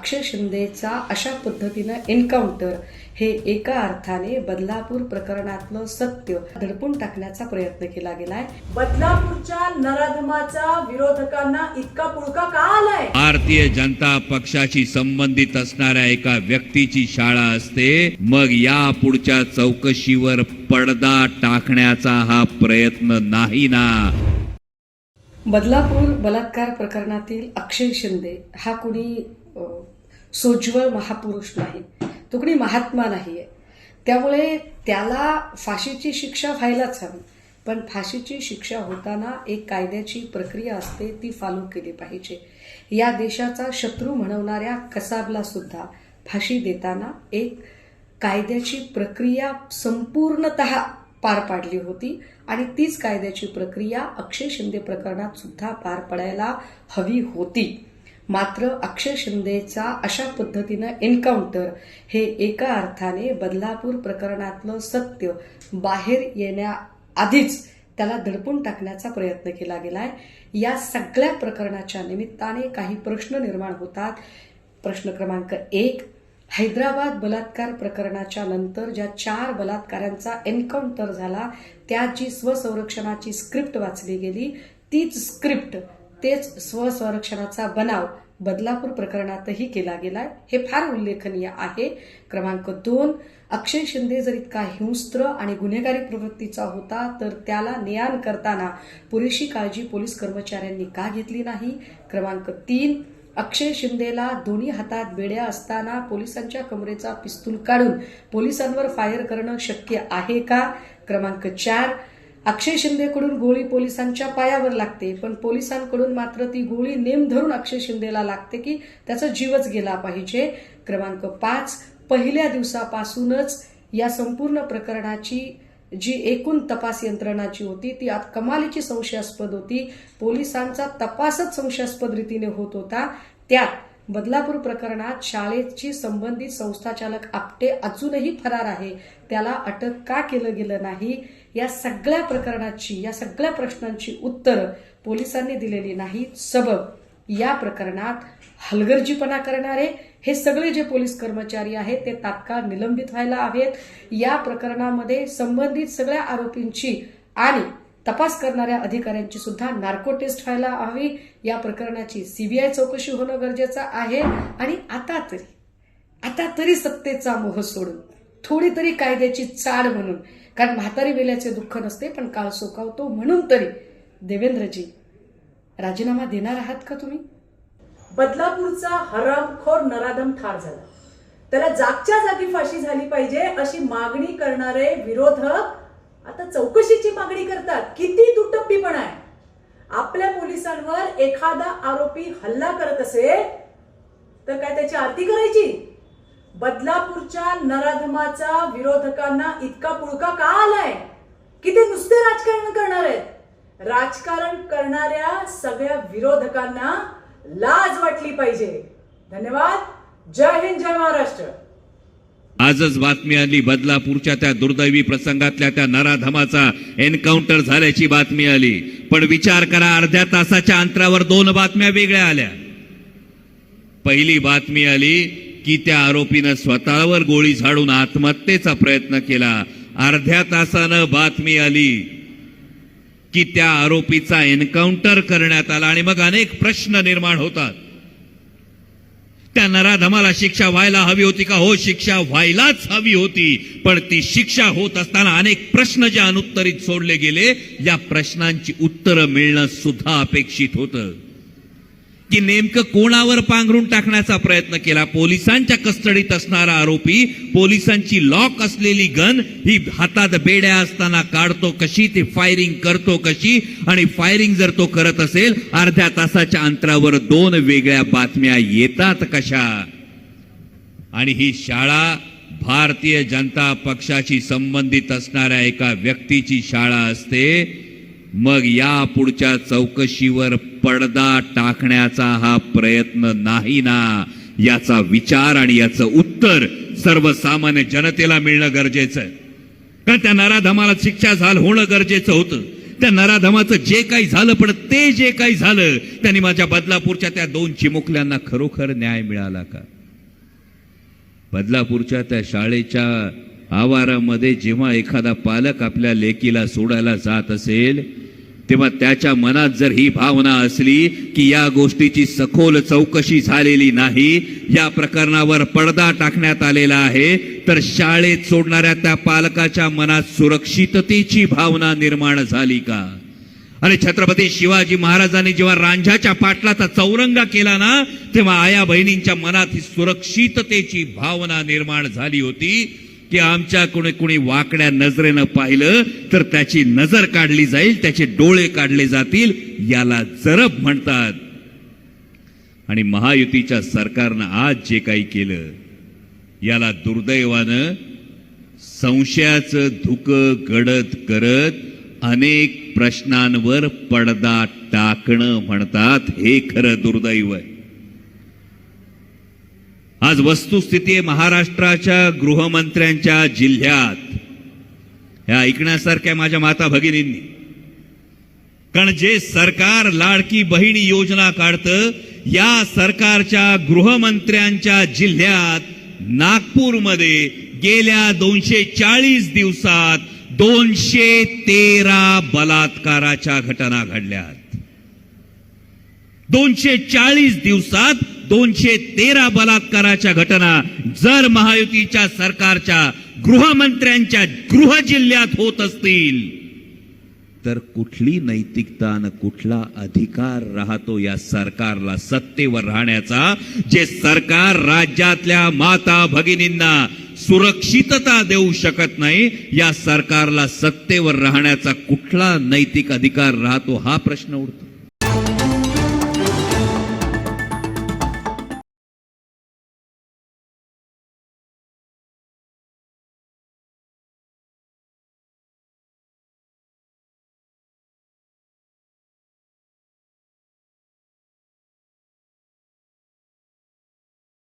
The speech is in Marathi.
अक्षय शिंदेचा अशा पद्धतीनं एन्काउंटर हे एका अर्थाने बदलापूर प्रकरणातलं सत्य दडपून टाकण्याचा प्रयत्न केला गेलाय। बदलापूरच्या नराधमाचा विरोधकांना इतका पुळका का आलाय? भारतीय जनता पक्षाशी संबंधित असणाऱ्या एका व्यक्तीची शाळा असते, मग या पुढच्या चौकशीवर पडदा टाकण्याचा हा प्रयत्न नाही ना। बदलापूर बलात्कार प्रकरणातील अक्षय शिंदे हा कुणी सोज्वळ महापुरुष नाही, तो कुणी महात्मा नाहीये, त्यामुळे त्याला फाशीची शिक्षा व्हायलाच हवी। पण फाशीची शिक्षा होताना एक कायद्याची प्रक्रिया असते, ती फॉलो केली पाहिजे। या देशाचा शत्रू म्हणवणाऱ्या कसाबला सुद्धा फाशी देताना एक कायद्याची प्रक्रिया संपूर्णतः पार पाडली होती आणि तीच कायद्याची प्रक्रिया अक्षय शिंदे प्रकरणात सुद्धा पार पडायला हवी होती। मात्र अक्षय शिंदेचा अशा पद्धतीनं एन्काउंटर हे एका अर्थाने बदलापूर प्रकरणातलं सत्य बाहेर येण्याआधीच त्याला दडपून टाकण्याचा प्रयत्न केला गेलाय। या सगळ्या प्रकरणाच्या निमित्ताने काही प्रश्न निर्माण होतात। प्रश्न क्रमांक 1, हैदराबाद बलात्कार प्रकरणाच्या नंतर ज्या 4 बलात्कारांचा एन्काउंटर झाला, त्यात जी स्वसंरक्षणाची स्क्रिप्ट वाचली गेली, तीच स्क्रिप्ट, तेच स्वसंरक्षणाचा बनाव बदलापूर प्रकरणातही केला गेलाय, हे फार उल्लेखनीय आहे। क्रमांक 2, अक्षय शिंदे जर इतका हिंस्त्र आणि गुन्हेगारी प्रवृत्तीचा होता तर त्याला नियान करताना पुरेशी काळजी पोलीस कर्मचाऱ्यांनी का घेतली नाही? क्रमांक 3, अक्षय शिंदेला दोन्ही हातात बेड्या असताना पोलिसांच्या कमरेचा पिस्तूल काढून पोलिसांवर फायर करणं शक्य आहे का? क्रमांक 4, अक्षय शिंदेकडून गोळी पोलिसांच्या पायावर लागते, पण पोलिसांकडून मात्र ती गोळी नेम धरून अक्षय शिंदेला लागते की त्याचा जीवच गेला पाहिजे? क्रमांक 5, पहिल्या दिवसापासूनच या संपूर्ण प्रकरणाची जी एकूण तपास यंत्रणाची होती ती कमालीची संशयास्पद होती। पोलिसांचा तपासच संशयास्पद रीतीने होत होता। त्यात बदलापूर प्रकरणात शाळेची संबंधित संस्थाचालक आपटे अजूनही फरार आहे, त्याला अटक का केलं गेलं नाही? या सगळ्या प्रकरणाची, या सगळ्या प्रश्नांची उत्तरं पोलिसांनी दिलेली नाहीत। सबब या प्रकरणात हलगर्जीपणा करणारे हे सगळे जे पोलीस कर्मचारी आहेत ते तात्काळ निलंबित व्हायला हवेत। या प्रकरणामध्ये संबंधित सगळ्या आरोपींची आणि तपास करणाऱ्या अधिकाऱ्यांची सुद्धा नार्को टेस्ट व्हायला हवी। या प्रकरणाची सीबीआय चौकशी होणं गरजेचं आहे। आणि आता तरी सत्तेचा मोह सोडून थोडी तरी कायद्याची चाड म्हणून, कारण म्हातारी वेल्याचे दुःख नसते पण काळ सोकावतो, म्हणून तरी देवेंद्रजी राजीनामा देणार आहात का तुम्ही? बदलापूरचा हरामखोर नराधम ठार झाला, त्याला जागच्या जागी फाशी झाली पाहिजे अशी मागणी करणारे विरोधक आता चौकशीची मागणी करतात। किती दुटप्पीपणा आहे! आपल्या पोलिसांवर एखादा आरोपी हल्ला करत असेल तर काय त्याची आरती करायची? बदलापूरच्या नराधमाचा विरोधकांना इतका पुळका का आलाय की ते नुसते राजकारण करणार आहेत? राजकारण करणाऱ्या सगळ्या विरोधकांना लाज वाटली पाहिजे। धन्यवाद। जय हिंद, जय महाराष्ट्र। आजच बातमी आली, बदलापूरच्या त्या दुर्दैवी प्रसंगातल्या त्या नराधमाचा एन्काउंटर झाल्याची बातमी आली। पण विचार करा, अर्ध्या तासाच्या अंतरावर 2 बातम्या वेगळ्या आल्या। पहिली बातमी आली की त्या आरोपीनं स्वतःवर गोळी झाडून आत्महत्येचा प्रयत्न केला। अर्ध्या तासानं बातमी आली की त्या आरोपीचा एन्काउंटर करण्यात आला। आणि मग अनेक प्रश्न निर्माण होतात। त्या नराधमाला शिक्षा व्हायला हवी होती का? हो, शिक्षा व्हायलाच हवी होती, पण ती शिक्षा होत असताना अनेक प्रश्न जे अनुत्तरित सोडले गेले, या प्रश्नांची उत्तरं मिळणं सुद्धा अपेक्षित होतं। की नेमकं कोणावर पांघरून टाकण्याचा प्रयत्न केला? पोलिसांच्या कस्टडीत असणारा आरोपी पोलिसांची लॉक असलेली गन ही हातात बेड्या असताना काढतो कशी, ते फायरिंग करतो कशी? आणि फायरिंग जर तो करत असेल, अर्ध्या तासाच्या अंतरावर 2 वेगळ्या बातम्या येतात कशा? आणि ही शाळा भारतीय जनता पक्षाशी संबंधित असणाऱ्या एका व्यक्तीची शाळा असते, मग या पुढच्या चौकशीवर पडदा टाकण्याचा हा प्रयत्न नाही ना। याचा विचार आणि याचं उत्तर सर्वसामान्य जनतेला मिळणं गरजेचं आहे। कारण त्या नराधमाला शिक्षा होणं गरजेचं होतं। त्या नराधमाचं जे काही झालं, पण ते जे काही झालं त्यांनी माझ्या बदलापूरच्या त्या 2 चिमुकल्यांना खरोखर न्याय मिळाला का? बदलापूरच्या त्या शाळेच्या आवारामध्ये जेव्हा एखादा पालक आपल्या लेकीला सोडायला जात असेल, तेव्हा त्याच्या मनात जर ही भावना असली की या गोष्टीची सखोल चौकशी झालेली नाही, या प्रकरणावर पडदा टाकण्यात आलेला आहे, तर शाळेत सोडणाऱ्या त्या पालकाच्या मनात सुरक्षिततेची भावना निर्माण झाली का? आणि छत्रपती शिवाजी महाराजांनी जेव्हा रांझ्याच्या पाटलाचा चौरंगा केला ना, तेव्हा आया बहिणींच्या मनात ही सुरक्षिततेची भावना निर्माण झाली होती की आमच्या कुणी वाकड्या नजरेनं पाहिलं तर त्याची नजर काढली जाईल, त्याचे डोळे काढले जातील, याला जरब म्हणतात. आणि महायुतीच्या सरकारनं आज जे काही केलं, याला दुर्दैवानं संशयाचं धुकं गडद करत अनेक प्रश्नांवर पडदा टाकणं म्हणतात. हे खरं दुर्दैव आहे. आज वस्तुस्थिती आहे महाराष्ट्राच्या गृहमंत्र्यांच्या जिल्ह्यात, ह्या ऐकण्यासारख्या माझ्या माता भगिनींनी. कारण जे सरकार लाडकी बहीण योजना काढतं, या सरकारच्या गृहमंत्र्यांच्या जिल्ह्यात नागपूरमध्ये गेल्या 240 दिवसात 213 बलात्काराच्या घटना घडल्यात. 240 दिवसात 213 बलात्काराच्या घटना जर महायुतीच्या सरकारच्या गृहमंत्र्यांच्या गृह जिल्ह्यात होत असतील, तर कुठली नैतिकता आणि कुठला अधिकार राहतो या सरकारला सत्तेवर राहण्याचा, जे सरकार राज्यातल्या माता भगिनींना सुरक्षितता देऊ शकत नाही, या सरकारला सत्तेवर राहण्याचा कुठला नैतिक अधिकार राहतो, हा प्रश्न उठतो.